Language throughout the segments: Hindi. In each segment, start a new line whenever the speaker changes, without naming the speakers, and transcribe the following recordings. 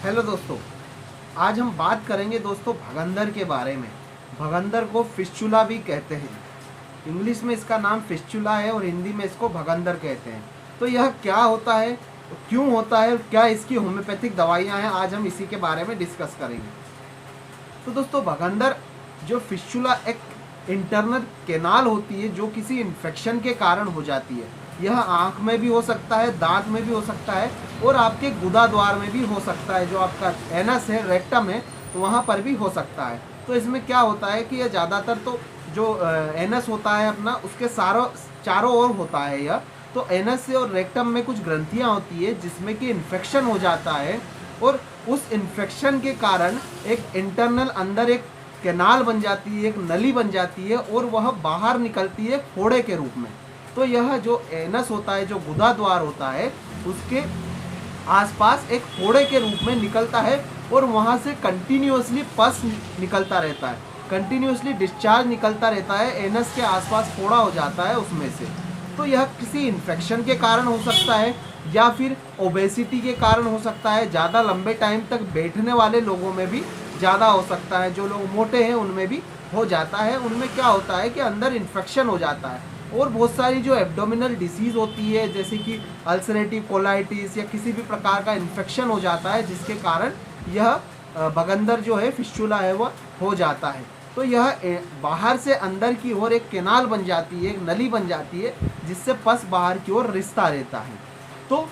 हेलो दोस्तों, आज हम बात करेंगे दोस्तों भगंदर के बारे में। भगंदर को फिस्चुला भी कहते हैं। इंग्लिश में इसका नाम फिस्चुला है और हिंदी में इसको भगंदर कहते हैं। तो यह क्या होता है, क्यों होता है, क्या इसकी होम्योपैथिक दवाइयाँ हैं, आज हम इसी के बारे में डिस्कस करेंगे। तो दोस्तों भगंदर जो फिस्चुला एक इंटरनल कैनाल होती है जो किसी इन्फेक्शन के कारण हो जाती है। यह आँख में भी हो सकता है, दांत में भी हो सकता है और आपके गुदा द्वार में भी हो सकता है। जो आपका एनस है, रेक्टम है, तो वहाँ पर भी हो सकता है। तो इसमें क्या होता है कि यह ज़्यादातर तो जो एनस होता है अपना, उसके चारों ओर होता है यह। तो एनस से और रेक्टम में कुछ ग्रंथियाँ होती है जिसमें कि इन्फेक्शन हो जाता है और उस इन्फेक्शन के कारण एक इंटरनल अंदर एक कैनाल बन जाती है, एक नली बन जाती है और वह बाहर निकलती है फोड़े के रूप में। तो यह जो एनस होता है, जो गुदा द्वार होता है, उसके आसपास एक फोड़े के रूप में निकलता है और वहाँ से कंटिन्यूअसली पस निकलता रहता है, कंटिन्यूअसली डिस्चार्ज निकलता रहता है। एनस के आसपास फोड़ा हो जाता है उसमें से। तो यह किसी इन्फेक्शन के कारण हो सकता है या फिर ओबेसिटी के कारण हो सकता है। ज़्यादा लंबे टाइम तक बैठने वाले लोगों में भी ज़्यादा हो सकता है। जो लोग मोटे हैं उनमें भी हो जाता है। उनमें क्या होता है कि अंदर इन्फेक्शन हो जाता है। और बहुत सारी जो एब्डोमिनल डिसीज़ होती है, जैसे कि अल्सरेटिव कोलाइटिस या किसी भी प्रकार का इन्फेक्शन हो जाता है, जिसके कारण यह भगंदर जो है, फिस्चुला है, वह हो जाता है। तो यह बाहर से अंदर की ओर एक कैनाल बन जाती है, एक नली बन जाती है, जिससे पस बाहर की ओर रिश्ता रहता है। तो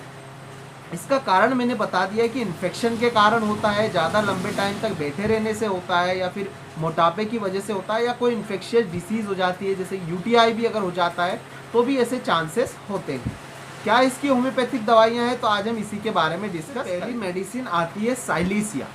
इसका कारण मैंने बता दिया है कि इन्फेक्शन के कारण होता है, ज़्यादा लंबे टाइम तक बैठे रहने से होता है, या फिर मोटापे की वजह से होता है, या कोई इन्फेक्शियस डिसीज़ हो जाती है, जैसे यूटीआई भी अगर हो जाता है तो भी ऐसे चांसेस होते हैं। क्या इसकी होम्योपैथिक दवाइयाँ हैं, तो आज हम इसी के बारे में डिस्कस। पहली मेडिसिन आती है साइलीसिया।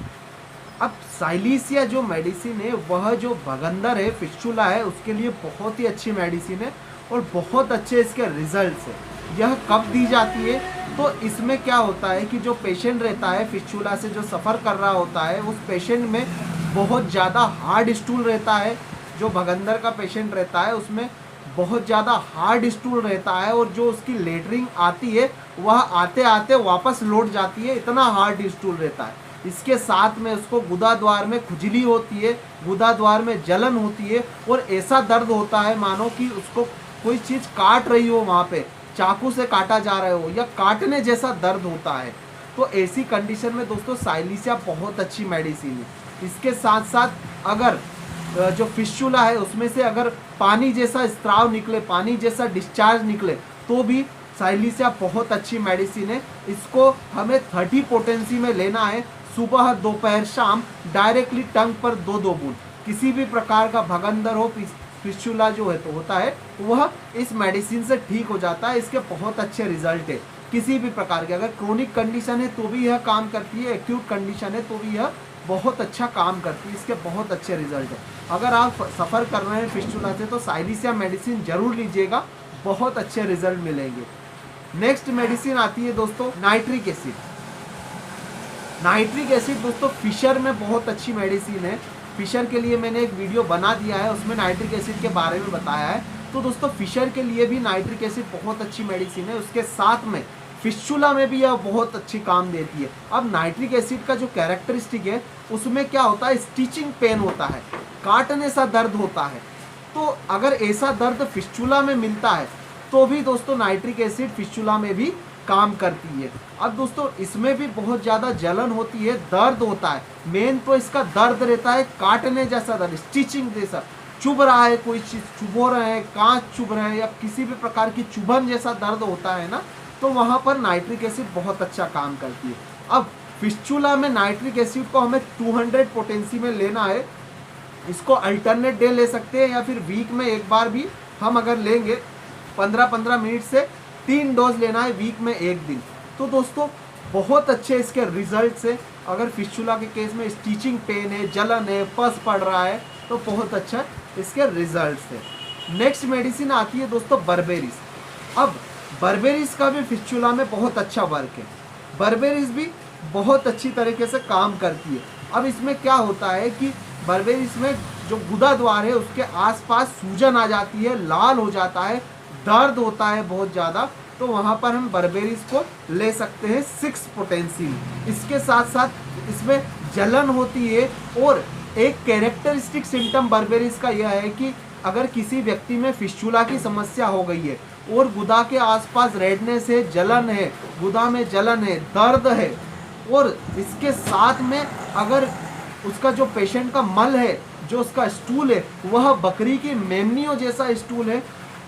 अब साइलीसिया जो मेडिसिन है, वह जो भगंदर है, फिस्चुला है, उसके लिए बहुत ही अच्छी मेडिसिन है और बहुत अच्छे इसके रिजल्ट्स है। यह कब दी जाती है, तो इसमें क्या होता है कि जो पेशेंट रहता है, फिस्चुला से जो सफ़र कर रहा होता है, उस पेशेंट में बहुत ज़्यादा हार्ड स्टूल रहता है। जो भगंदर का पेशेंट रहता है उसमें बहुत ज़्यादा हार्ड स्टूल रहता है और जो उसकी लेटरिंग आती है वह आते आते वापस लौट जाती है, इतना हार्ड स्टूल रहता है। इसके साथ में उसको गुदा द्वार में खुजली होती है, गुदा द्वार में जलन होती है और ऐसा दर्द होता है मानो कि उसको कोई चीज़ काट रही हो, वहाँ पे चाकू से काटा जा रहा हो या काटने जैसा दर्द होता है। तो ऐसी कंडीशन में दोस्तों साइलीसिया बहुत अच्छी मेडिसिन है। इसके साथ साथ अगर जो फिस्चुला है उसमें से अगर पानी जैसा स्त्राव निकले, पानी जैसा डिस्चार्ज निकले, तो भी साइलीसिया बहुत अच्छी मेडिसिन है। इसको हमें 30 पोटेंसी में लेना है, सुबह दोपहर शाम, डायरेक्टली टंग पर 2-2 बूंद। किसी भी प्रकार का भगंदर हो, फिस्चुला जो है तो होता है, वह इस मेडिसिन से ठीक हो जाता है। इसके बहुत अच्छे रिजल्ट है। किसी भी प्रकार के, अगर क्रोनिक कंडीशन है तो भी यह काम करती है, एक्यूट कंडीशन है तो भी यह बहुत अच्छा काम करती है। इसके बहुत अच्छे रिजल्ट है। अगर आप सफ़र कर रहे हैं फिस्चुला से तो साइलीसिया मेडिसिन जरूर लीजिएगा, बहुत अच्छे रिजल्ट मिलेंगे। नेक्स्ट मेडिसिन आती है दोस्तों नाइट्रिक एसिड। नाइट्रिक एसिड दोस्तों फिशर में बहुत अच्छी मेडिसिन है। फिशर के लिए मैंने एक वीडियो बना दिया है, उसमें नाइट्रिक एसिड के बारे में बताया है। तो दोस्तों फिशर के लिए भी नाइट्रिक एसिड बहुत अच्छी मेडिसिन है। उसके साथ में फिस्चुला में भी यह बहुत अच्छी काम देती है। अब नाइट्रिक एसिड का जो कैरेक्टरिस्टिक है, उसमें क्या होता है, स्टिचिंग पेन होता है, काटने सा दर्द होता है। तो अगर ऐसा दर्द फिस्चुला में मिलता है तो भी दोस्तों नाइट्रिक एसिड फिस्चुला में भी काम करती है। अब दोस्तों इसमें भी बहुत ज़्यादा जलन होती है, दर्द होता है। मेन तो इसका दर्द रहता है, काटने जैसा दर्द, स्टिचिंग जैसा, चुभ रहा है, कोई चीज़ चुभो रहे हैं, कांच चुभ रहे हैं या किसी भी प्रकार की चुभन जैसा दर्द होता है ना, तो वहाँ पर नाइट्रिक एसिड बहुत अच्छा काम करती है। अब फिस्चुला में नाइट्रिक एसिड को हमें 200 पोटेंसी में लेना है। इसको अल्टरनेट डे ले सकते हैं या फिर वीक में एक बार भी हम अगर लेंगे, 15-15 मिनट से 3 डोज लेना है, वीक में 1 दिन। तो दोस्तों बहुत अच्छे इसके रिजल्ट है। अगर फिस्चुला के केस में स्टिचिंग पेन है, जलन है, पस पड़ रहा है, तो बहुत अच्छा इसके रिजल्ट है। नेक्स्ट मेडिसिन आती है दोस्तों बर्बेरिस। अब बर्बेरिस का भी फिस्चुला में बहुत अच्छा वर्क है। बर्बेरिस भी बहुत अच्छी तरीके से काम करती है। अब इसमें क्या होता है कि बर्बेरिस में जो गुदा द्वार है उसके आसपास सूजन आ जाती है, लाल हो जाता है, दर्द होता है बहुत ज़्यादा, तो वहाँ पर हम बर्बेरीज को ले सकते हैं 6 पोटेंसी में। इसके साथ साथ इसमें जलन होती है, और एक कैरेक्टरिस्टिक सिम्टम बर्बेरीज का यह है कि अगर किसी व्यक्ति में फिस्चुला की समस्या हो गई है और गुदा के आसपास रेडनेस है, जलन है, गुदा में जलन है, दर्द है, और इसके साथ में अगर उसका जो पेशेंट का मल है, जो उसका स्टूल है, वह बकरी की मेमनियों जैसा स्टूल है,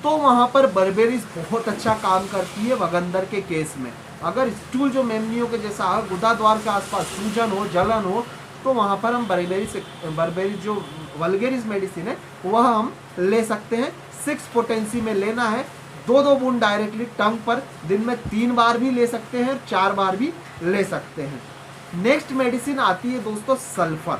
तो वहाँ पर बर्बेरीज बहुत अच्छा काम करती है भगंदर के केस में। अगर स्टूल जो मेमनियों के जैसा है, गुदा द्वार के आसपास सूजन हो, जलन हो, तो वहाँ पर हम बर्बेरीज जो वल्गेरिस मेडिसिन है वह हम ले सकते हैं। 6 पोटेंसी में लेना है, 2-2 बूंद डायरेक्टली टंग पर, दिन में 3 बार भी ले सकते हैं, 4 बार भी ले सकते हैं। नेक्स्ट मेडिसिन आती है दोस्तों सल्फर।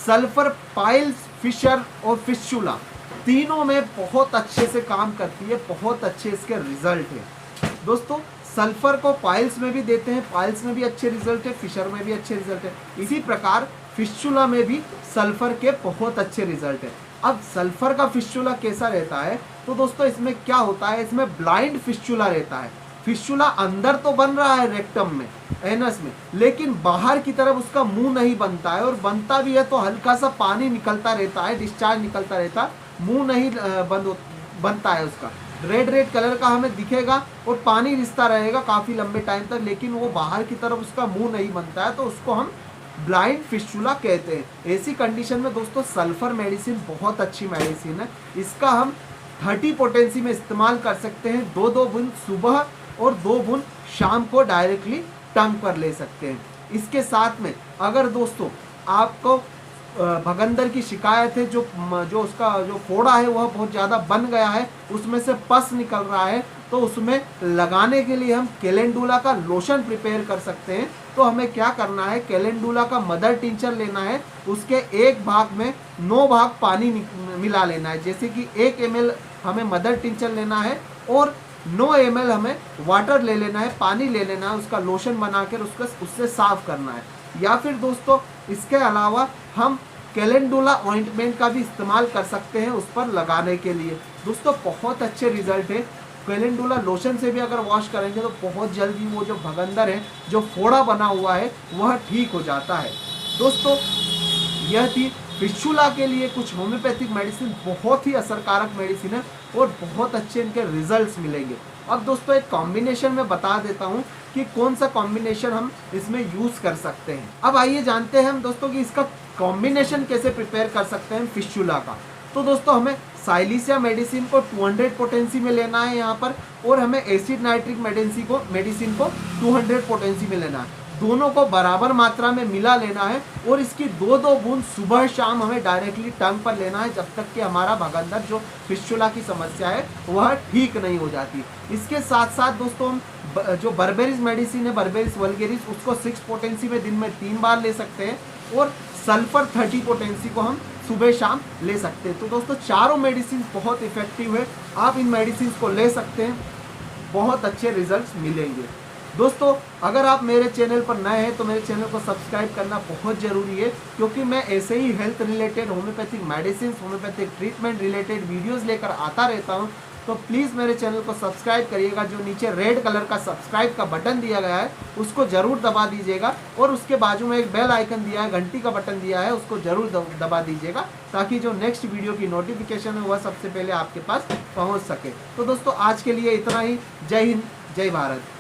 सल्फर पाइल्स, फिशर और फिस्चुला तीनों में बहुत अच्छे से काम करती है, बहुत अच्छे इसके रिजल्ट है दोस्तों। सल्फर को पाइल्स में भी देते हैं, पाइल्स में भी अच्छे रिजल्ट है, फिशर में भी अच्छे रिजल्ट है। इसी प्रकार फिस्चुला में भी सल्फर के बहुत अच्छे रिजल्ट है। अब सल्फर का फिस्चुला कैसा रहता है, तो दोस्तों इसमें क्या होता है, इसमें ब्लाइंड फिस्चुला रहता है। फिस्चुला अंदर तो बन रहा है रेक्टम में, एनस में, लेकिन बाहर की तरफ उसका मुंह नहीं बनता है, और बनता भी है तो हल्का सा पानी निकलता रहता है, डिस्चार्ज निकलता रहता है, मुंह नहीं बनता है उसका। रेड कलर का हमें दिखेगा और पानी रिसता रहेगा काफ़ी लंबे टाइम तक, लेकिन वो बाहर की तरफ उसका मुंह नहीं बनता है, तो उसको हम ब्लाइंड फिस्चुला कहते हैं। ऐसी कंडीशन में दोस्तों सल्फर मेडिसिन बहुत अच्छी मेडिसिन है। इसका हम 30 पोटेंसी में इस्तेमाल कर सकते हैं। 2-2 बूंद सुबह और 2 बूंद शाम को डायरेक्टली टंग पर ले सकते हैं। इसके साथ में अगर दोस्तों आपको भगंदर की शिकायत है, जो उसका जो फोड़ा है वह बहुत ज़्यादा बन गया है, उसमें से पस निकल रहा है, तो उसमें लगाने के लिए हम कैलेंडुला का लोशन प्रिपेयर कर सकते हैं। तो हमें क्या करना है, कैलेंडुला का मदर टिंचर लेना है, उसके एक भाग में 9 भाग पानी मिला लेना है। जैसे कि 1 ml हमें मदर टिंचर लेना है और 9 ml हमें वाटर ले लेना है, पानी ले लेना है, उसका लोशन बनाकर उससे साफ करना है। या फिर दोस्तों इसके अलावा हम कैलेंडुला ऑइंटमेंट का भी इस्तेमाल कर सकते हैं उस पर लगाने के लिए। दोस्तों बहुत अच्छे रिजल्ट है। कैलेंडुला लोशन से भी अगर वॉश करेंगे तो बहुत जल्दी वो जो भगंदर है, जो फोड़ा बना हुआ है, वह ठीक हो जाता है। दोस्तों यह थी फिस्चुला के लिए कुछ होम्योपैथिक मेडिसिन, बहुत ही असरकारक मेडिसिन है और बहुत अच्छे इनके रिजल्ट्स मिलेंगे। अब दोस्तों एक कॉम्बिनेशन में बता देता हूँ कि कौन सा कॉम्बिनेशन हम इसमें यूज़ कर सकते हैं। अब आइए जानते हैं हम दोस्तों कि इसका कॉम्बिनेशन कैसे प्रिपेयर कर सकते हैं फिस्चुला का। तो दोस्तों हमें साइलिसिया मेडिसिन को 200 पोटेंसी में लेना है यहाँ पर, और हमें एसिड नाइट्रिक मेडिसिन को 200 पोटेंसी में लेना है। दोनों को बराबर मात्रा में मिला लेना है और इसकी 2-2 बूंद सुबह शाम हमें डायरेक्टली टंग पर लेना है, जब तक कि हमारा भगंदर जो फिस्चुला की समस्या है वह ठीक नहीं हो जाती। इसके साथ साथ दोस्तों हम जो बर्बेरिस मेडिसिन है, बर्बेरिस वल्गेरिस, उसको 6 पोटेंसी में दिन में 3 बार ले सकते हैं, और सल्फर 30 पोटेंसी को हम सुबह शाम ले सकते हैं। तो दोस्तों चारों मेडिसिन बहुत इफेक्टिव है, आप इन मेडिसिन को ले सकते हैं, बहुत अच्छे रिजल्ट्स मिलेंगे। दोस्तों अगर आप मेरे चैनल पर नए हैं तो मेरे चैनल को सब्सक्राइब करना बहुत ज़रूरी है, क्योंकि मैं ऐसे ही health related, homeopathic medicine, homeopathic treatment related videos लेकर आता रहता हूं। तो प्लीज़ मेरे चैनल को सब्सक्राइब करिएगा। जो नीचे रेड कलर का सब्सक्राइब का बटन दिया गया है उसको ज़रूर दबा दीजिएगा, और उसके बाजू में एक बेल आइकन दिया है, घंटी का बटन दिया है, उसको ज़रूर दबा दीजिएगा, ताकि जो नेक्स्ट वीडियो की नोटिफिकेशन है वह सबसे पहले आपके पास पहुँच सके। तो दोस्तों आज के लिए इतना ही। जय हिंद, जय भारत।